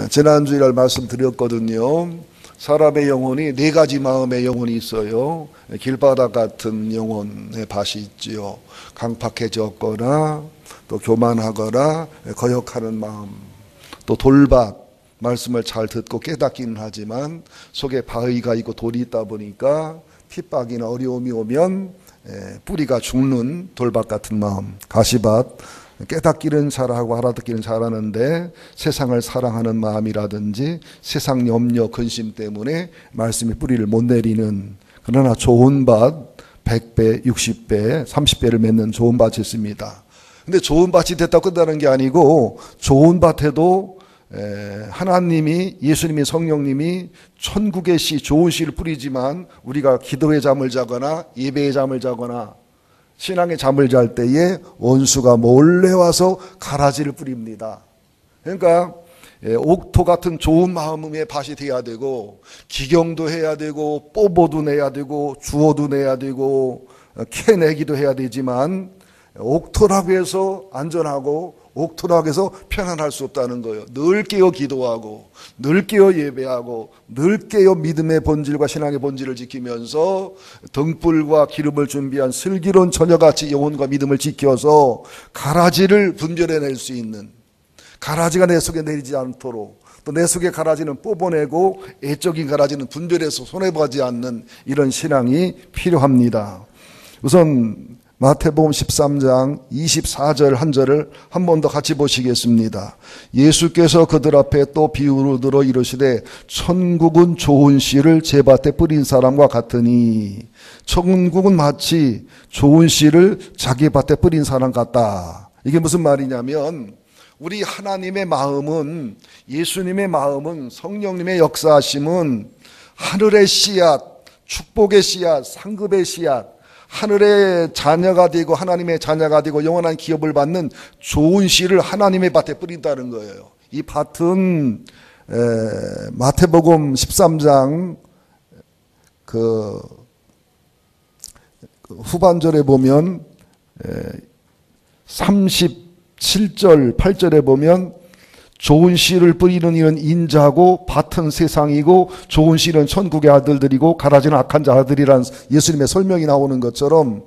지난주일 말씀드렸거든요. 사람의 영혼이 네 가지 마음의 영혼이 있어요. 길바닥 같은 영혼의 밭이 있지요. 강팍해졌거나 또 교만하거나 거역하는 마음, 또 돌밭, 말씀을 잘 듣고 깨닫기는 하지만 속에 바위가 있고 돌이 있다 보니까 핍박이나 어려움이 오면 뿌리가 죽는 돌밭 같은 마음, 가시밭, 깨닫기는 잘하고 알아듣기는 잘하는데 세상을 사랑하는 마음이라든지 세상 염려, 근심 때문에 말씀이 뿌리를 못 내리는, 그러나 좋은 밭 100배, 60배, 30배를 맺는 좋은 밭이 있습니다. 근데 좋은 밭이 됐다고 끝나는 게 아니고 좋은 밭에도 하나님이, 예수님이, 성령님이 천국의 씨, 좋은 씨를 뿌리지만 우리가 기도의 잠을 자거나 예배의 잠을 자거나 신앙의 잠을 잘 때에 원수가 몰래 와서 가라지를 뿌립니다. 그러니까 옥토 같은 좋은 마음의 밭이 돼야 되고, 기경도 해야 되고, 뽀보도 내야 되고, 주어도 내야 되고, 캐내기도 해야 되지만 옥토라고 해서 안전하고 옥토라고 해서 편안할 수 없다는 거예요. 늘 깨어 기도하고 늘 깨어 예배하고 늘 깨어 믿음의 본질과 신앙의 본질을 지키면서 등불과 기름을 준비한 슬기로운 처녀같이 영혼과 믿음을 지켜서 가라지를 분별해낼 수 있는, 가라지가 내 속에 내리지 않도록, 또 내 속에 가라지는 뽑아내고 애적인 가라지는 분별해서 손해보지 않는 이런 신앙이 필요합니다. 우선 마태복음 13장 24절 한 절을 한 번 더 같이 보시겠습니다. 예수께서 그들 앞에 또 비유로 들어 이르시되 천국은 좋은 씨를 제 밭에 뿌린 사람과 같으니, 천국은 마치 좋은 씨를 자기 밭에 뿌린 사람 같다. 이게 무슨 말이냐면, 우리 하나님의 마음은, 예수님의 마음은, 성령님의 역사하심은 하늘의 씨앗, 축복의 씨앗, 상급의 씨앗, 하늘의 자녀가 되고 하나님의 자녀가 되고 영원한 기업을 받는 좋은 씨를 하나님의 밭에 뿌린다는 거예요. 이 밭은 마태복음 13장 그 후반절에 보면 37절 8절에 보면 좋은 씨를 뿌리는 이는 인자고 밭은 세상이고 좋은 씨는 천국의 아들들이고 가라지는 악한 자들이라는 예수님의 설명이 나오는 것처럼,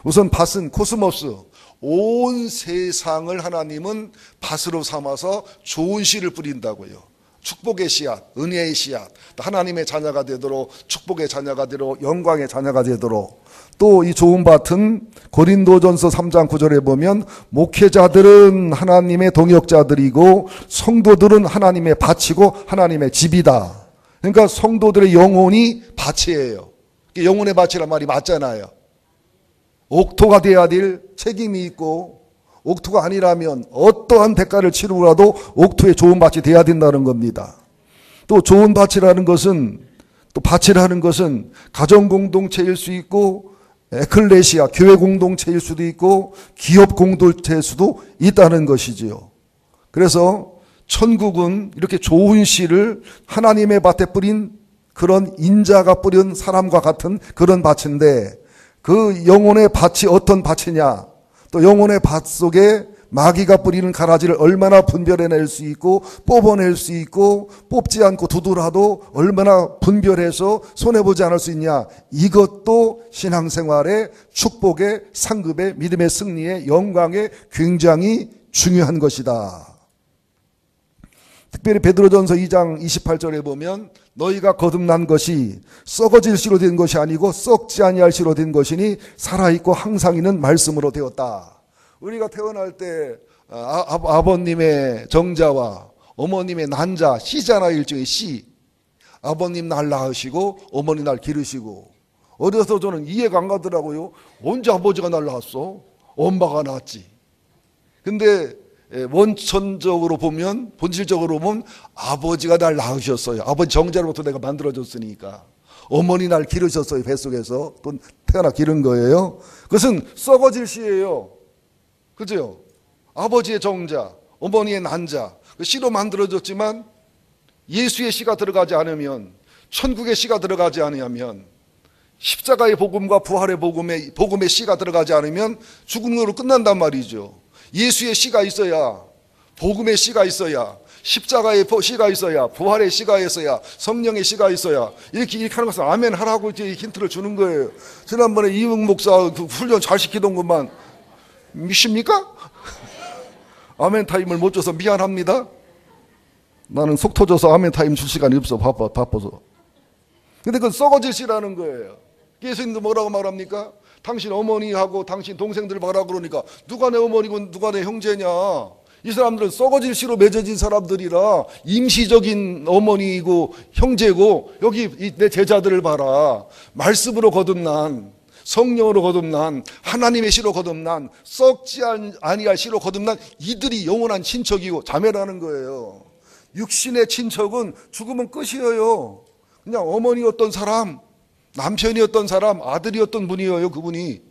우선 밭은 코스모스, 온 세상을 하나님은 밭으로 삼아서 좋은 씨를 뿌린다고요. 축복의 씨앗, 은혜의 씨앗, 하나님의 자녀가 되도록, 축복의 자녀가 되도록, 영광의 자녀가 되도록. 또 이 좋은 밭은 고린도전서 3장 9절에 보면 목회자들은 하나님의 동역자들이고 성도들은 하나님의 밭이고 하나님의 집이다. 그러니까 성도들의 영혼이 밭이에요. 영혼의 밭이란 말이 맞잖아요. 옥토가 돼야 될 책임이 있고, 옥토가 아니라면 어떠한 대가를 치르고라도 옥토의 좋은 밭이 돼야 된다는 겁니다. 또 좋은 밭이라는 것은, 또 밭이라는 것은 가정 공동체일 수 있고 에클레시아, 교회 공동체일 수도 있고 기업 공동체일 수도 있다는 것이지요. 그래서 천국은 이렇게 좋은 씨를 하나님의 밭에 뿌린 그런 인자가 뿌린 사람과 같은 그런 밭인데, 그 영혼의 밭이 어떤 밭이냐, 또 영혼의 밭 속에 마귀가 뿌리는 가라지를 얼마나 분별해낼 수 있고 뽑아낼 수 있고 뽑지 않고 두더라도 얼마나 분별해서 손해보지 않을 수 있냐, 이것도 신앙생활의 축복의 상급의 믿음의 승리의 영광의 굉장히 중요한 것이다. 특별히 베드로전서 2장 28절에 보면 너희가 거듭난 것이 썩어질 씨로 된 것이 아니고 썩지 아니할 씨로 된 것이니 살아있고 항상 있는 말씀으로 되었다. 우리가 태어날 때 아버님의 정자와 어머님의 난자, 씨잖아요. 일종의 씨. 아버님 날 낳으시고 어머니 날 기르시고. 어려서 저는 이해가 안 가더라고요. 언제 아버지가 날 낳았어? 엄마가 낳았지. 근데 원천적으로 보면, 본질적으로 보면 아버지가 날 낳으셨어요. 아버지 정자로부터 내가 만들어졌으니까. 어머니 날 기르셨어요. 뱃속에서. 또 태어나 기른 거예요. 그것은 썩어질 씨예요. 그죠? 아버지의 정자, 어머니의 난자, 씨로 만들어졌지만 예수의 씨가 들어가지 않으면, 천국의 씨가 들어가지 않으면, 십자가의 복음과 부활의 복음의 씨가 들어가지 않으면 죽음으로 끝난단 말이죠. 예수의 씨가 있어야, 복음의 씨가 있어야, 십자가의 씨가 있어야, 부활의 씨가 있어야, 성령의 씨가 있어야, 이렇게 하는 것은 아멘 하라고 이제 힌트를 주는 거예요. 지난번에 이웅 목사 그 훈련 잘 시키던 것만 믿습니까? 아멘 타임을 못 줘서 미안합니다. 나는 속 터져서 아멘 타임 줄 시간이 없어. 바빠서. 근데 그건 썩어질 씨라는 거예요. 예수님도 뭐라고 말합니까? 당신 어머니하고 당신 동생들 봐라 그러니까 누가 내 어머니고 누가 내 형제냐. 이 사람들은 썩어질 씨로 맺어진 사람들이라 임시적인 어머니이고 형제고, 여기 내 제자들을 봐라. 말씀으로 거듭난, 성령으로 거듭난, 하나님의 씨로 거듭난, 썩지 아니할 씨로 거듭난 이들이 영원한 친척이고 자매라는 거예요. 육신의 친척은 죽으면 끝이에요. 그냥 어머니였던 사람, 남편이었던 사람, 아들이었던 분이에요. 그분이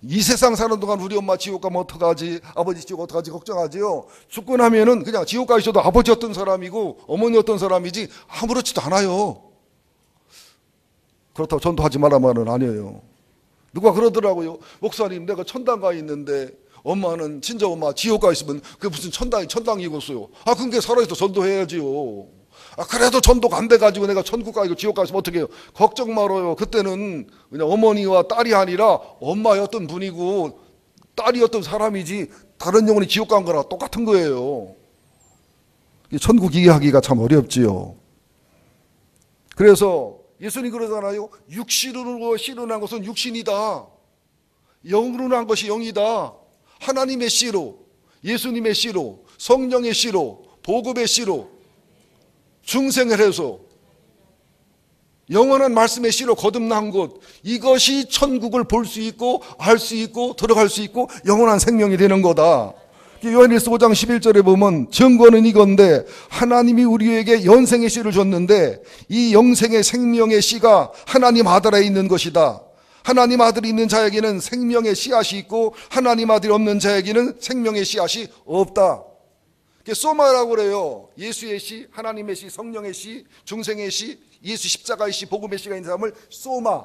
이 세상 사는 동안 우리 엄마 지옥 가면 어떡하지, 아버지 지옥 어떡하지 걱정하지요. 죽고 나면은 그냥 지옥 가셔도 아버지였던 사람이고 어머니였던 사람이지 아무렇지도 않아요. 그렇다고 전도하지 말란 말은 아니에요. 누가 그러더라고요. 목사님, 내가 천당 가 있는데 엄마는 친정엄마 지옥 가 있으면 그게 무슨 천당이겠어요. 그게 살아있어 전도해야지요. 그래도 전도가 안 돼가지고 내가 천국 가 있고 지옥 가 있으면 어떻게 해요? 걱정 말아요. 그때는 그냥 어머니와 딸이 아니라 엄마였던 분이고 딸이었던 사람이지 다른 영혼이 지옥 간 거랑 똑같은 거예요. 천국 이해하기가 참 어렵지요. 그래서 예수님 그러잖아요. 육신으로 씨로 난 것은 육신이다. 영으로 난 것이 영이다. 하나님의 씨로, 예수님의 씨로, 성령의 씨로, 복음의 씨로 중생을 해서 영원한 말씀의 씨로 거듭난 것, 이것이 천국을 볼 수 있고 알 수 있고 들어갈 수 있고 영원한 생명이 되는 거다. 요한일서 5장 11절에 보면 증거는 이건데 하나님이 우리에게 영생의 씨를 줬는데 이 영생의 생명의 씨가 하나님 아들에 있는 것이다. 하나님 아들이 있는 자에게는 생명의 씨앗이 있고 하나님 아들이 없는 자에게는 생명의 씨앗이 없다. 소마라고 그래요. 예수의 씨, 하나님의 씨, 성령의 씨, 중생의 씨, 예수 십자가의 씨, 복음의 씨가 있는 사람을 소마.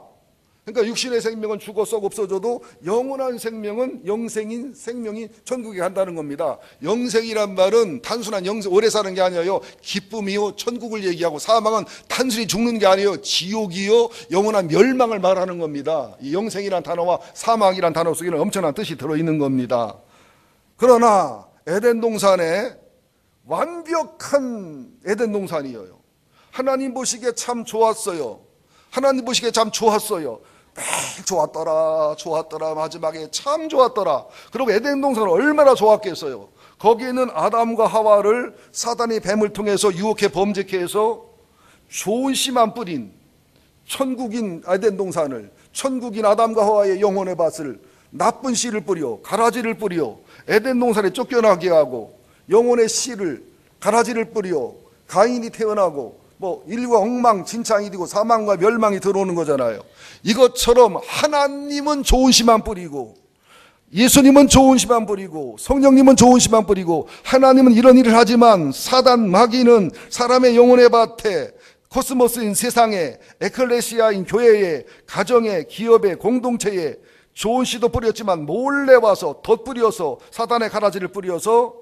그러니까 육신의 생명은 죽어 썩 없어져도 영원한 생명은 영생인 생명이 천국에 간다는 겁니다. 영생이란 말은 단순한 오래 사는 게 아니에요. 기쁨이요 천국을 얘기하고, 사망은 단순히 죽는 게 아니에요. 지옥이요 영원한 멸망을 말하는 겁니다. 이 영생이란 단어와 사망이란 단어 속에는 엄청난 뜻이 들어있는 겁니다. 그러나 에덴 동산에 완벽한 에덴 동산이에요. 하나님 보시기에 참 좋았어요. 하나님 보시기에 참 좋았어요. 좋았더라 마지막에 참 좋았더라. 그리고 에덴 동산은 얼마나 좋았겠어요. 거기에는 아담과 하와를 사단이 뱀을 통해서 유혹해 범죄케 해서 좋은 씨만 뿌린 천국인 에덴 동산을, 천국인 아담과 하와의 영혼의 밭을 나쁜 씨를 뿌려, 가라지를 뿌려 에덴 동산에 쫓겨나게 하고, 영혼의 씨를, 가라지를 뿌려 가인이 태어나고 인류가 엉망진창이 되고 사망과 멸망이 들어오는 거잖아요. 이것처럼 하나님은 좋은 씨만 뿌리고, 예수님은 좋은 씨만 뿌리고, 성령님은 좋은 씨만 뿌리고, 하나님은 이런 일을 하지만 사단 마귀는 사람의 영혼의 밭에, 코스모스인 세상에, 에클레시아인 교회에, 가정에, 기업에, 공동체에 좋은 씨도 뿌렸지만 몰래 와서 덧뿌려서 사단의 가라지를 뿌려서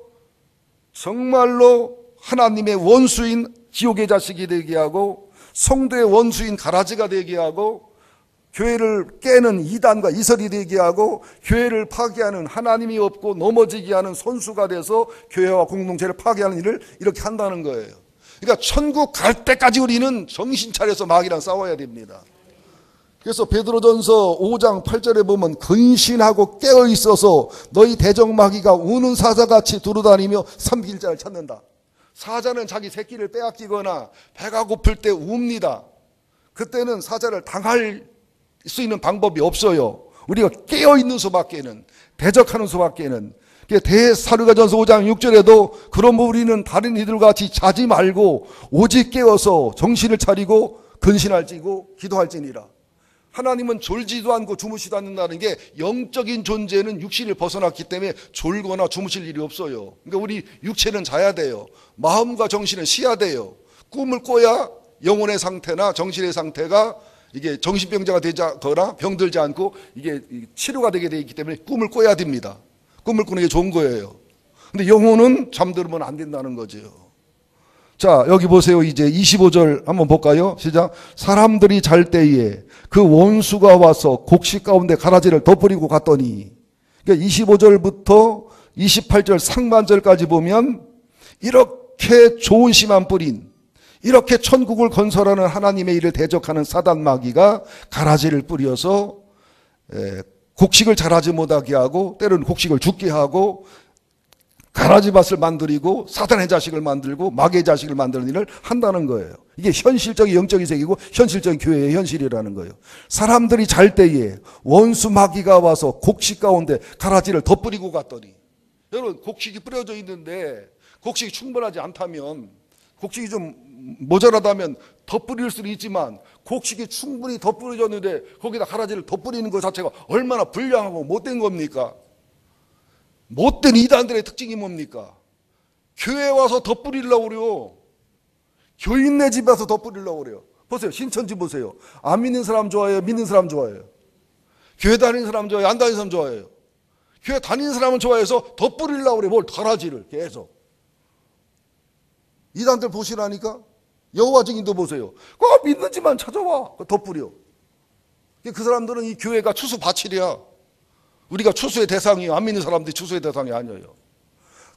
정말로 하나님의 원수인 지옥의 자식이 되게 하고, 성도의 원수인 가라지가 되게 하고, 교회를 깨는 이단과 이설이 되게 하고, 교회를 파괴하는, 하나님이 없고 넘어지게 하는 선수가 돼서 교회와 공동체를 파괴하는 일을 이렇게 한다는 거예요. 그러니까 천국 갈 때까지 우리는 정신 차려서 마귀랑 싸워야 됩니다. 그래서 베드로전서 5장 8절에 보면 근신하고 깨어 있어서 너희 대적 마귀가 우는 사자같이 두루다니며 삼킬 자를 찾는다. 사자는 자기 새끼를 빼앗기거나 배가 고플 때 웁니다. 그때는 사자를 당할 수 있는 방법이 없어요. 우리가 깨어있는 수밖에는, 대적하는 수밖에는. 대사르가전서 5장 6절에도 그러므로 우리는 다른 이들과 같이 자지 말고 오직 깨어서 정신을 차리고 근신할지고 기도할지니라. 하나님은 졸지도 않고 주무시도 않는다는 게 영적인 존재는 육신을 벗어났기 때문에 졸거나 주무실 일이 없어요. 그러니까 우리 육체는 자야 돼요. 마음과 정신은 쉬어야 돼요. 꿈을 꿔야 영혼의 상태나 정신의 상태가 이게 정신병자가 되거나 병들지 않고 이게 치료가 되게 되어 있기 때문에 꿈을 꿔야 됩니다. 꿈을 꾸는 게 좋은 거예요. 근데 영혼은 잠들면 안 된다는 거죠. 자, 여기 보세요. 이제 25절 한번 볼까요? 시작. 사람들이 잘 때에 그 원수가 와서 곡식 가운데 가라지를 덮으리고 갔더니, 그러니까 25절부터 28절 상반절까지 보면 이렇게 좋은 씨만 뿌린, 이렇게 천국을 건설하는 하나님의 일을 대적하는 사단 마귀가 가라지를 뿌려서 곡식을 자라지 못하게 하고, 때로는 곡식을 죽게 하고, 가라지밭을 만들고 사단의 자식을 만들고 마귀의 자식을 만드는 일을 한다는 거예요. 이게 현실적인 영적인 세계이고 현실적인 교회의 현실이라는 거예요. 사람들이 잘 때에 원수 마귀가 와서 곡식 가운데 가라지를 덧뿌리고 갔더니, 여러분, 곡식이 뿌려져 있는데 곡식이 충분하지 않다면, 곡식이 좀 모자라다면 덧뿌릴 수는 있지만, 곡식이 충분히 덧뿌려졌는데 거기다 가라지를 덧뿌리는 것 자체가 얼마나 불량하고 못된 겁니까? 못된 이단들의 특징이 뭡니까? 교회에 와서 덧뿌리려고 그래요. 교인네 집에 와서 덧뿌리려고 그래요. 보세요. 신천지 보세요. 안 믿는 사람 좋아해요? 믿는 사람 좋아해요? 교회 다니는 사람 좋아해요? 안 다니는 사람 좋아해요? 교회 다니는 사람은 좋아해서 덧뿌리려고 그래요. 뭘 가라지를 계속. 이단들 보시라니까? 여호와 증인도 보세요. 꼭 믿는지만 찾아와. 덧뿌려. 그 사람들은 이 교회가 추수 바칠이야. 우리가 추수의 대상이에요. 안 믿는 사람들이 추수의 대상이 아니에요.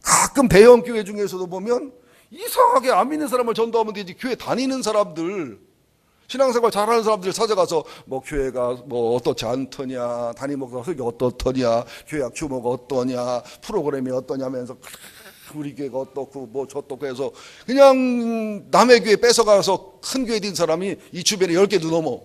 가끔 대형 교회 중에서도 보면 이상하게 안 믿는 사람을 전도하면 되지, 교회 다니는 사람들, 신앙생활 잘하는 사람들 찾아가서 뭐 교회가 뭐 어떻지 않더냐, 담임 목사 설교 어떻더냐, 교회 규모가 어떠냐, 프로그램이 어떠냐면서 우리 교회가 어떻고 뭐 저떻고 해서 그냥 남의 교회 뺏어가서 큰 교회 된 사람이 이 주변에 10개도 넘어.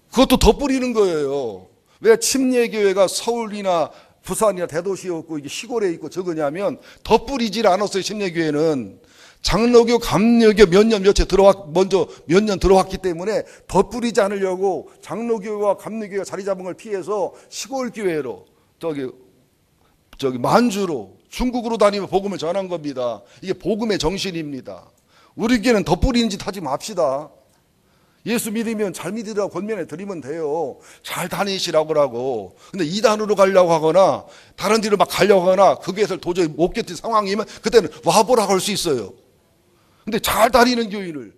그것도 덧뿌리는 거예요. 왜 침례교회가 서울이나 부산이나 대도시였고 이게 시골에 있고 적으냐면, 덧뿌리질 않았어요. 침례교회는 장로교, 감로교 몇 년 들어왔기 때문에 덧뿌리지 않으려고 장로교와 감로교가 자리 잡은 걸 피해서 시골 교회로 저기 만주로, 중국으로 다니며 복음을 전한 겁니다. 이게 복음의 정신입니다. 우리 교회는 덧뿌리는 짓 하지 맙시다. 예수 믿으면 잘 믿으라고 권면해 드리면 돼요. 잘 다니시라고 하고. 근데 이단으로 가려고 하거나 다른 데로 막 가려고 하거나 그 교회에서 도저히 못 견딘 상황이면 그때는 와보라고 할 수 있어요. 근데 잘 다니는 교인을,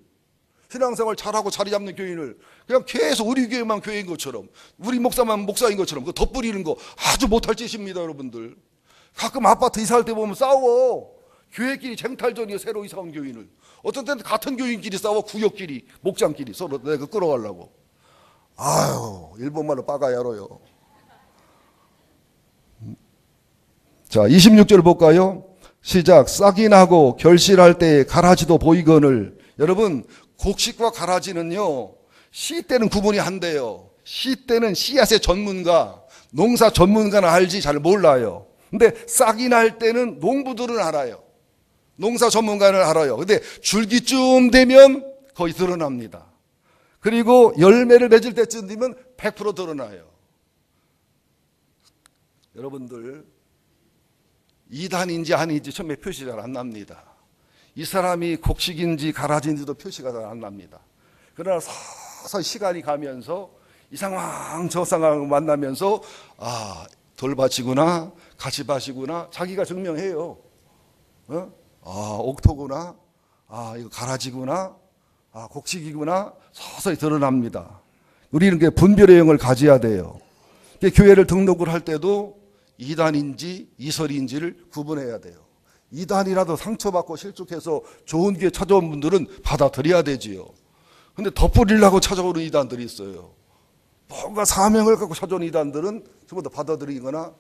신앙생활 잘하고 자리 잡는 교인을 그냥 계속 우리 교회만 교회인 것처럼, 우리 목사만 목사인 것처럼 그 덧뿌리는 거 아주 못할 짓입니다. 여러분들 가끔 아파트 이사할 때 보면 싸워. 교회끼리 쟁탈전이에요. 새로 이사 온 교인을. 어떤 때는 같은 교인끼리 싸워. 구역끼리, 목장끼리 서로 내가 끌어가려고. 아유, 일본말로 빠가야로요. 자, 26절 볼까요? 시작. 싹이 나고 결실할 때에 가라지도 보이거늘. 여러분, 곡식과 가라지는요, 씨 때는 구분이 안 돼요. 씨 때는 씨앗의 전문가, 농사 전문가는 알지 잘 몰라요. 근데 싹이 날 때는 농부들은 알아요. 농사 전문가는 알아요. 근데 줄기쯤 되면 거의 드러납니다. 그리고 열매를 맺을 때쯤 되면 100% 드러나요. 여러분들, 이단인지 아닌지 처음에 표시 잘 안 납니다. 이 사람이 곡식인지 가라지인지도 표시가 잘 안 납니다. 그러나 서서히 시간이 가면서 이 상황 저 상황을 만나면서, 아, 돌밭이구나, 가시밭이구나, 자기가 증명해요. 아, 옥토구나, 아, 이거 가라지구나, 아, 곡식이구나, 서서히 드러납니다. 우리는 그 분별의 영을 가져야 돼요. 교회를 등록을 할 때도 이단인지 이설인지를 구분해야 돼요. 이단이라도 상처받고 실족해서 좋은 교회 찾아온 분들은 받아들여야 되지요. 근데 덧뿌리려고 찾아오는 이단들이 있어요. 뭔가 사명을 갖고 찾아오는 이단들은 전부 다 받아들이거나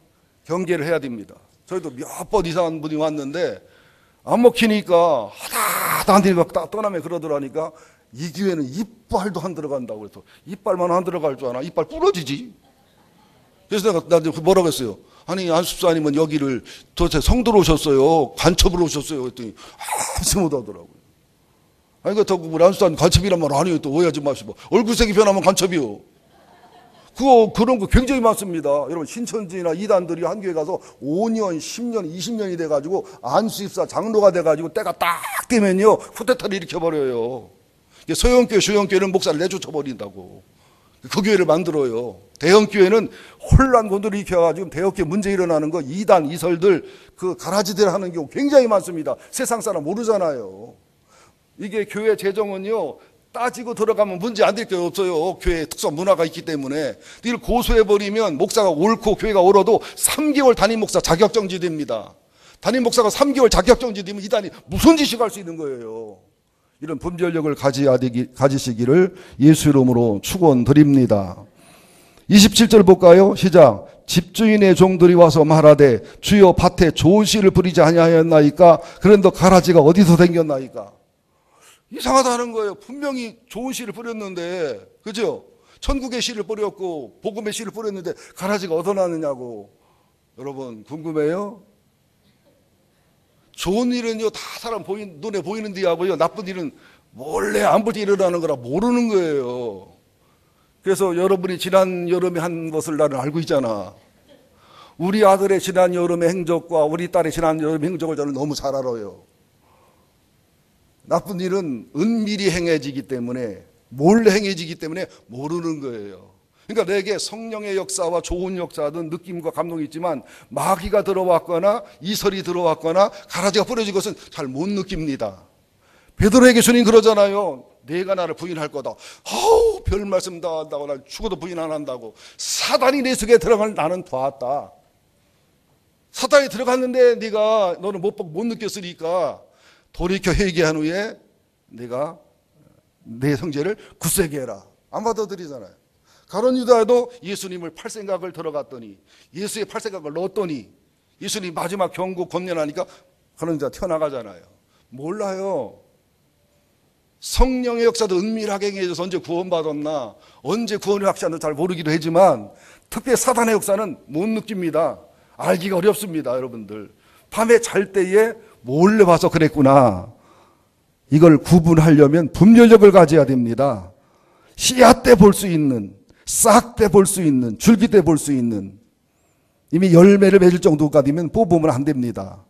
경계를 해야 됩니다. 저희도 몇 번 이상한 분이 왔는데 안 먹히니까 하다 안 되니까 떠나면 그러더라니까, 이 교회는 이빨도 안 들어간다고 그래서 이빨만 안 들어갈 줄 아나? 이빨 부러지지. 그래서 내가 뭐라고 했어요? 아니, 안수사님은 여기를 도대체 성도로 오셨어요? 간첩으로 오셨어요? 그랬더니 아무 못 하더라고요. 아니, 그렇다고 우리 안수사님 간첩이란 말 아니에요. 또 오해하지 마시고. 얼굴색이 변하면 간첩이요. 그런 거 굉장히 많습니다. 여러분, 신천지나 이단들이 한 교회 가서 5년, 10년, 20년이 돼가지고 안수입사 장로가 돼가지고 때가 딱 되면요, 쿠데타를 일으켜버려요. 소형교회, 조형교회는 목사를 내쫓아버린다고. 그 교회를 만들어요. 대형 교회는 혼란 곤두를 일으켜가지고 대형 교회 문제 일어나는 거 이단 이설들 그 가라지들 하는 경우 굉장히 많습니다. 세상 사람 모르잖아요. 이게 교회 재정은요 따지고 들어가면 문제 안 될 게 없어요. 교회 특수 문화가 있기 때문에. 이걸 고소해버리면 목사가 옳고 교회가 옳아도 3개월 담임 목사 자격정지 됩니다. 담임 목사가 3개월 자격정지 되면 이단이 무슨 짓을 할 수 있는 거예요. 이런 분별력을 가지시기를 예수 이름으로 축원드립니다. 27절 볼까요? 시작. 집주인의 종들이 와서 말하되 주여 밭에 좋은 씨를 뿌리지 아니하였나이까? 그런데 가라지가 어디서 생겼나이까? 이상하다는 거예요. 분명히 좋은 씨를 뿌렸는데, 그죠? 천국의 씨를 뿌렸고 복음의 씨를 뿌렸는데 가라지가 어디서 나느냐고. 여러분 궁금해요? 좋은 일은요 다 사람 눈에 보이는데 하고요, 나쁜 일은 몰래 안 볼 때 일어나는 거라 모르는 거예요. 그래서 여러분이 지난 여름에 한 것을 나는 알고 있잖아. 우리 아들의 지난 여름의 행적과 우리 딸의 지난 여름의 행적을 저는 너무 잘 알아요. 나쁜 일은 은밀히 행해지기 때문에, 몰래 행해지기 때문에 모르는 거예요. 그러니까 내게 성령의 역사와 좋은 역사든 느낌과 감동이 있지만 마귀가 들어왔거나 이설이 들어왔거나 가라지가 뿌려진 것은 잘 못 느낍니다. 베드로에게 주님 그러잖아요. 내가 나를 부인할 거다. 별 말씀 다 한다고 나 죽어도 부인 안 한다고. 사단이 내 속에 들어갈 나는 봤다. 사단이 들어갔는데 너는 못 느꼈으니까 돌이켜 회개한 후에 내가 내 성제를 굳세게 해라. 안 받아들이잖아요. 가룟 유다도 예수님을 팔 생각을 들어갔더니, 예수의 팔 생각을 넣었더니 예수님 마지막 경고 권면하니까 가룟 유다 튀어나가잖아요. 몰라요. 성령의 역사도 은밀하게 행해져서 언제 구원받았나, 언제 구원을 확실한지 잘 모르기도 하지만 특별히 사단의 역사는 못 느낍니다. 알기가 어렵습니다. 여러분들 밤에 잘 때에 몰래 봐서 그랬구나. 이걸 구분하려면 분별력을 가져야 됩니다. 씨앗 때 볼 수 있는, 싹 때 볼 수 있는, 줄기 때 볼 수 있는, 이미 열매를 맺을 정도가 되면 뽑으면 안 됩니다.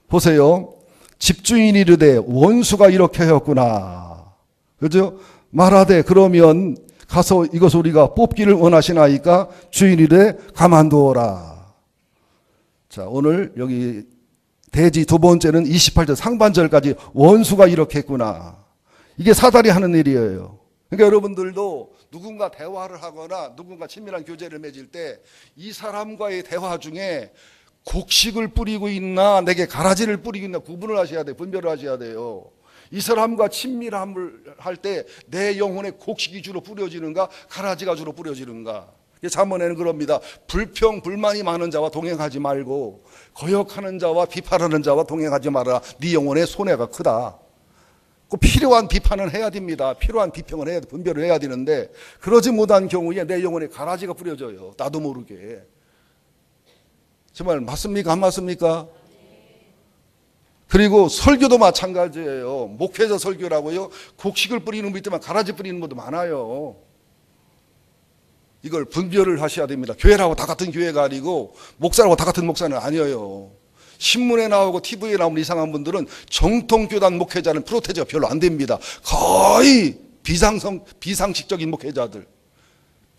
보세요. 집주인이 이르되 원수가 이렇게 하였구나. 그죠? 말하되 그러면 가서 이것 우리가 뽑기를 원하시나이까? 주인이 이르되 가만두어라. 자, 오늘 여기 대지 두 번째는 28절 상반절까지 원수가 이렇게 했구나. 이게 사단이 하는 일이에요. 그러니까 여러분들도 누군가 대화를 하거나 누군가 친밀한 교제를 맺을 때 이 사람과의 대화 중에 곡식을 뿌리고 있나 내게 가라지를 뿌리고 있나 구분을 하셔야 돼요. 분별을 하셔야 돼요. 이 사람과 친밀함을 할 때 내 영혼에 곡식이 주로 뿌려지는가 가라지가 주로 뿌려지는가. 잠언에는 그럽니다. 불평 불만이 많은 자와 동행하지 말고 거역하는 자와 비판하는 자와 동행하지 마라. 네 영혼의 손해가 크다. 꼭 필요한 비판은 해야 됩니다. 필요한 비평을 해야 돼. 분별을 해야 되는데 그러지 못한 경우에 내 영혼에 가라지가 뿌려져요. 나도 모르게. 정말 맞습니까? 안 맞습니까? 그리고 설교도 마찬가지예요. 목회자 설교라고요. 곡식을 뿌리는 분도 있지만 가라지 뿌리는 분도 많아요. 이걸 분별을 하셔야 됩니다. 교회라고 다 같은 교회가 아니고 목사라고 다 같은 목사는 아니에요. 신문에 나오고 TV에 나오는 이상한 분들은 정통교단 목회자는 프로테지가 별로 안 됩니다. 거의 비상식적인 목회자들,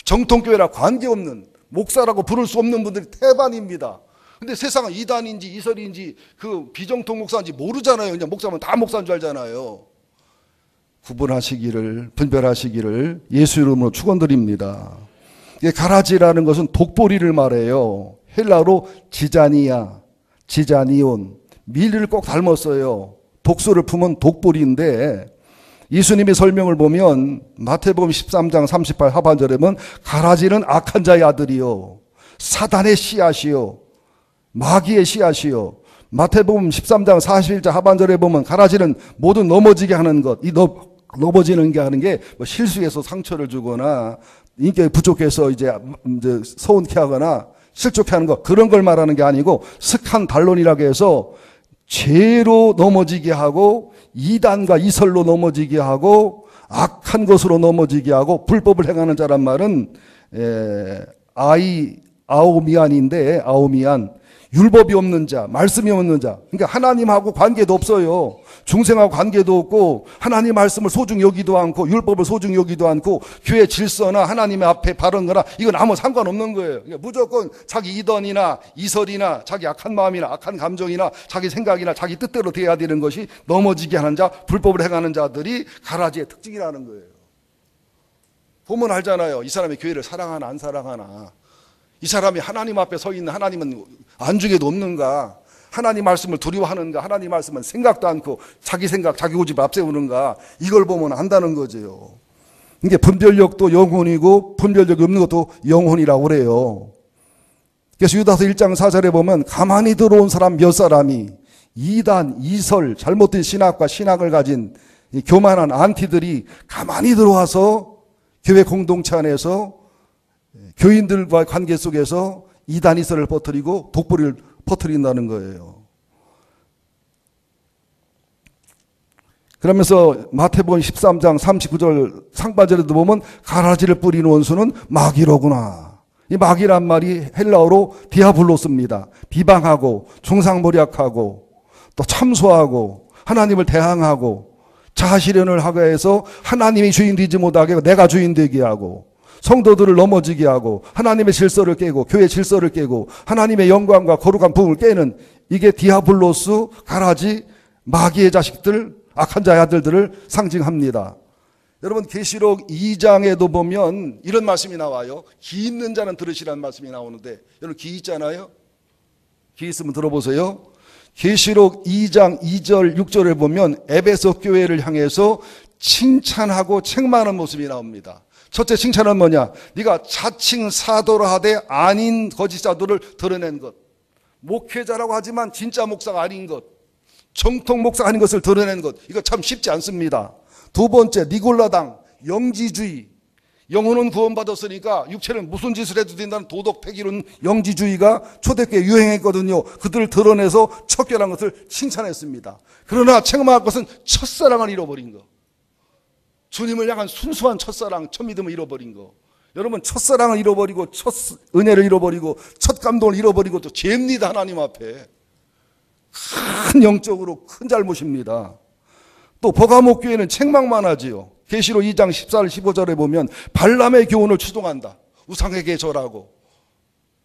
정통교회라 관계없는 목사라고 부를 수 없는 분들이 태반입니다. 근데 세상은 이단인지 이설인지 그 비정통 목사인지 모르잖아요. 그냥 목사면 다 목사인 줄 알잖아요. 구분하시기를, 분별하시기를 예수 이름으로 축원드립니다. 가라지라는 것은 독보리를 말해요. 헬라로 지자니아, 지자니온, 밀을 꼭 닮았어요. 독소를 품은 독보리인데 예수님의 설명을 보면 마태복음 13장 38 하반절에 보면 가라지는 악한 자의 아들이요, 사단의 씨앗이요, 마귀의 씨앗이요. 마태복음 13장 41절 하반절에 보면 가라지는 모두 넘어지게 하는 것, 이 넘어지는 게 하는 게 뭐 실수해서 상처를 주거나 인격이 부족해서 이제 서운케 하거나 실족해 하는 것, 그런 걸 말하는 게 아니고 슥한 반론이라고 해서 죄로 넘어지게 하고 이단과 이설로 넘어지게 하고 악한 것으로 넘어지게 하고 불법을 행하는 자란 말은 아오미안인데, 아오미안, 율법이 없는 자, 말씀이 없는 자, 그러니까 하나님하고 관계도 없어요. 중생하고 관계도 없고 하나님 말씀을 소중히 여기도 않고 율법을 소중히 여기도 않고 교회 질서나 하나님의 앞에 바른 거나 이건 아무 상관없는 거예요. 그러니까 무조건 자기 이던이나 이설이나 자기 악한 마음이나 악한 감정이나 자기 생각이나 자기 뜻대로 돼야 되는 것이 넘어지게 하는 자, 불법을 행하는 자들이 가라지의 특징이라는 거예요. 보면 알잖아요. 이 사람이 교회를 사랑하나 안 사랑하나. 이 사람이 하나님 앞에 서 있는 하나님은 안중에도 없는가. 하나님 말씀을 두려워하는가, 하나님 말씀은 생각도 않고 자기 생각, 자기 고집 앞세우는가, 이걸 보면 안다는 거죠. 이게 분별력도 영혼이고 분별력이 없는 것도 영혼이라고 그래요. 그래서 유다서 1장 4절에 보면 가만히 들어온 사람 몇 사람이 이단, 이설, 잘못된 신학과 신학을 가진 이 교만한 안티들이 가만히 들어와서 교회 공동체 안에서 교인들과의 관계 속에서 이단, 이설을 퍼뜨리고 독불을 퍼뜨린다는 거예요. 그러면서 마태복음 13장 39절 상반절에도 보면 가라지를 뿌리는 원수는 마귀로구나. 이 마귀란 말이 헬라어로 디아블로스입니다. 비방하고 중상모략하고 또 참소하고 하나님을 대항하고 자아실현을 하게 해서 하나님이 주인 되지 못하게 하고 내가 주인 되게 하고 성도들을 넘어지게 하고 하나님의 질서를 깨고 교회 질서를 깨고 하나님의 영광과 거룩한 부흥을 깨는 이게 디아블로스, 가라지, 마귀의 자식들, 악한 자의 아들들을 상징합니다. 여러분 계시록 2장에도 보면 이런 말씀이 나와요. 귀 있는 자는 들으시라는 말씀이 나오는데 여러분 귀 있잖아요. 귀 있으면 들어보세요. 계시록 2장 2절 6절을 보면 에베소 교회를 향해서 칭찬하고 책망하는 모습이 나옵니다. 첫째 칭찬은 뭐냐? 네가 자칭 사도라 하되 아닌 거짓사도를 드러낸 것. 목회자라고 하지만 진짜 목사가 아닌 것. 정통 목사가 아닌 것을 드러낸 것. 이거 참 쉽지 않습니다. 두 번째 니골라당, 영지주의. 영혼은 구원받았으니까 육체는 무슨 짓을 해도 된다는 도덕 폐기론 영지주의가 초대교회에 유행했거든요. 그들을 드러내서 척결한 것을 칭찬했습니다. 그러나 책망할 것은 첫사랑을 잃어버린 것. 주님을 향한 순수한 첫사랑, 첫 믿음을 잃어버린 거. 여러분 첫사랑을 잃어버리고 첫 은혜를 잃어버리고 첫 감동을 잃어버리고 또 죄입니다. 하나님 앞에. 큰 영적으로 큰 잘못입니다. 또 버가목 교회는 책망만 하지요. 계시록 2장 14절 15절에 보면 발람의 교훈을 추동한다. 우상에게 절하고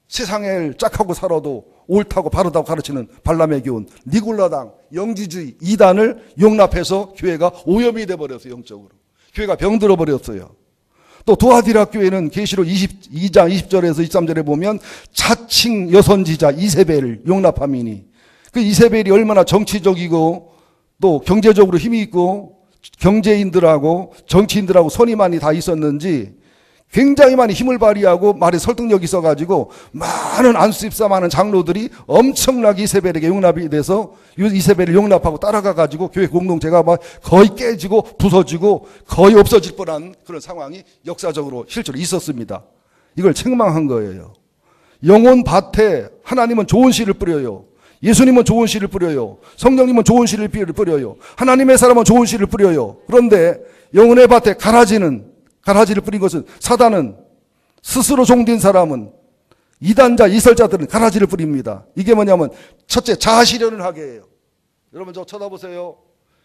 세상을 짝하고 살아도 옳다고 바르다고 가르치는 발람의 교훈. 니골라당, 영지주의, 이단을 용납해서 교회가 오염이 돼버렸어요. 영적으로. 교회가 병들어 버렸어요. 또 도아디라 교회는 계시록 22장 20절에서 23절에 보면 자칭 여선지자 이세벨을 용납함이니 그 이세벨이 얼마나 정치적이고 또 경제적으로 힘이 있고 경제인들하고 정치인들하고 손이 많이 다 있었는지 굉장히 많이 힘을 발휘하고 말에 설득력이 있어가지고 많은 안수집사 많은 장로들이 엄청나게 이세벨에게 용납이 돼서 이세벨을 용납하고 따라가가지고 교회 공동체가 막 거의 깨지고 부서지고 거의 없어질 뻔한 그런 상황이 역사적으로 실제로 있었습니다. 이걸 책망한 거예요. 영혼 밭에 하나님은 좋은 씨를 뿌려요. 예수님은 좋은 씨를 뿌려요. 성령님은 좋은 씨를 뿌려요. 하나님의 사람은 좋은 씨를 뿌려요. 그런데 영혼의 밭에 가라지를 뿌린 것은 사단은 스스로 종된 사람은 이단자, 이설자들은 가라지를 뿌립니다. 이게 뭐냐면 첫째 자아실현을 하게 해요. 여러분 저 쳐다보세요.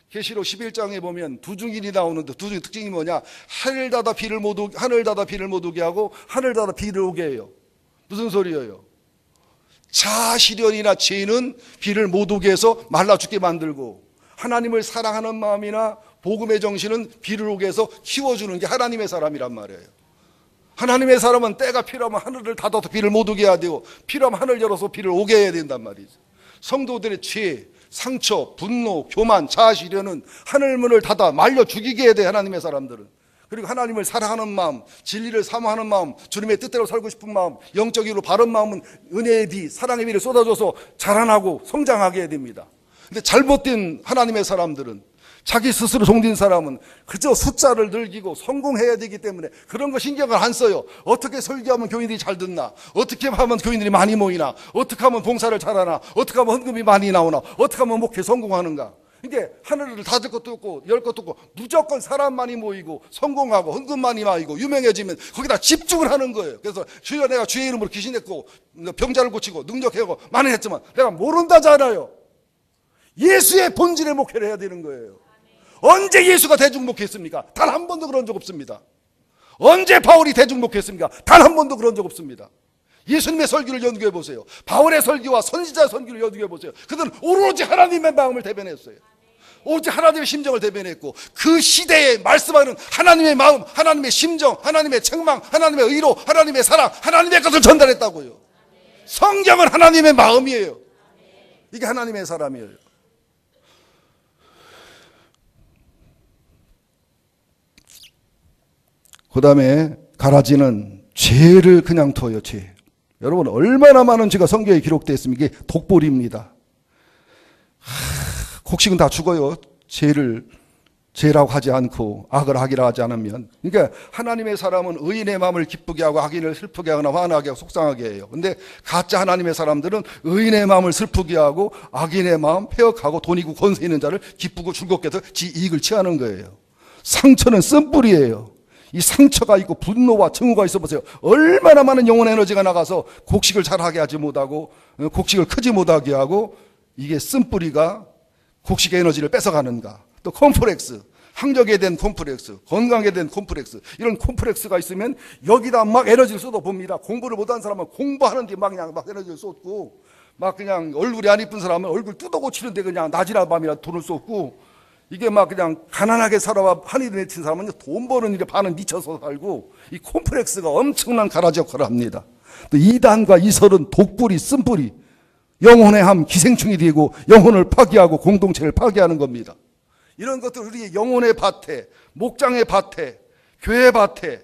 계시록 11장에 보면 두 증인이 나오는데 두 증인 특징이 뭐냐? 하늘 닫아 비를 못 오게 하고 하늘 닫아 비를 오게 해요. 무슨 소리예요? 자아실현이나 죄는 비를 못 오게 해서 말라 죽게 만들고 하나님을 사랑하는 마음이나 복음의 정신은 비를 오게 해서 키워주는 게 하나님의 사람이란 말이에요. 하나님의 사람은 때가 필요하면 하늘을 닫아서 비를 못 오게 해야 되고 필요하면 하늘 열어서 비를 오게 해야 된단 말이죠. 성도들의 죄, 상처, 분노, 교만, 자아실현은 하늘문을 닫아 말려 죽이게 해야 돼. 하나님의 사람들은. 그리고 하나님을 사랑하는 마음, 진리를 사모하는 마음, 주님의 뜻대로 살고 싶은 마음, 영적으로 바른 마음은 은혜의 비, 사랑의 비를 쏟아줘서 자라나고 성장하게 해야 됩니다. 근데 잘못된 하나님의 사람들은 자기 스스로 종된 사람은 그저 숫자를 늘리고 성공해야 되기 때문에 그런 거 신경을 안 써요. 어떻게 설교하면 교인들이 잘 듣나? 어떻게 하면 교인들이 많이 모이나? 어떻게 하면 봉사를 잘하나? 어떻게 하면 헌금이 많이 나오나? 어떻게 하면 목회 성공하는가? 이게 하늘을 닫을 것도 없고 열 것도 없고 무조건 사람 많이 모이고 성공하고 헌금 많이 모이고 유명해지면 거기다 집중을 하는 거예요. 그래서 주여 내가 주의 이름으로 귀신했고 병자를 고치고 능력하고 많이 했지만 내가 모른다잖아요. 예수의 본질의 목회를 해야 되는 거예요. 언제 예수가 대중 목회했습니까? 단 한 번도 그런 적 없습니다. 언제 바울이 대중 목회했습니까? 단 한 번도 그런 적 없습니다. 예수님의 설교를 연구해 보세요. 바울의 설교와 선지자의 설교를 연구해 보세요. 그들은 오로지 하나님의 마음을 대변했어요. 오로지 하나님의 심정을 대변했고, 그 시대에 말씀하는 하나님의 마음, 하나님의 심정, 하나님의 책망, 하나님의 의로, 하나님의 사랑, 하나님의 것을 전달했다고요. 성경은 하나님의 마음이에요. 이게 하나님의 사람이에요. 그 다음에 가라지는 죄를 그냥 둬요. 죄. 여러분, 얼마나 많은 죄가 성경에 기록되어 있습니까? 이게 독보리입니다. 곡식은 다 죽어요. 죄라고 하지 않고 악을 하기라 하지 않으면. 그러니까 하나님의 사람은 의인의 마음을 기쁘게 하고 악인을 슬프게 하거나 화나게 하고 속상하게 해요. 근데 가짜 하나님의 사람들은 의인의 마음을 슬프게 하고 악인의 마음 폐역하고 돈 있고 권세 있는 자를 기쁘고 즐겁게 해서 지 이익을 취하는 거예요. 상처는 쓴뿌리예요. 이 상처가 있고 분노와 증오가 있어 보세요. 얼마나 많은 영혼 에너지가 나가서 곡식을 잘하게 하지 못하고 곡식을 크지 못하게 하고, 이게 쓴뿌리가 곡식의 에너지를 뺏어가는가. 또 콤플렉스, 학력에 대한 콤플렉스, 건강에 대한 콤플렉스, 이런 콤플렉스가 있으면 여기다 막 에너지를 쏟아봅니다. 공부를 못하는 사람은 공부하는데 막 그냥 막 에너지를 쏟고, 막 그냥 얼굴이 안 이쁜 사람은 얼굴 뜯어 고치는데 그냥 낮이나 밤이나 돈을 쏟고, 이게 막 그냥 가난하게 살아와 한이 맺힌 사람은 돈 버는 일에 반은 미쳐서 살고, 이 콤플렉스가 엄청난 가라지 역할을 합니다. 또 이단과 이설은 독뿌리, 쓴뿌리, 영혼의 함, 기생충이 되고 영혼을 파괴하고 공동체를 파괴하는 겁니다. 이런 것들 우리의 영혼의 밭에, 목장의 밭에, 교회 밭에,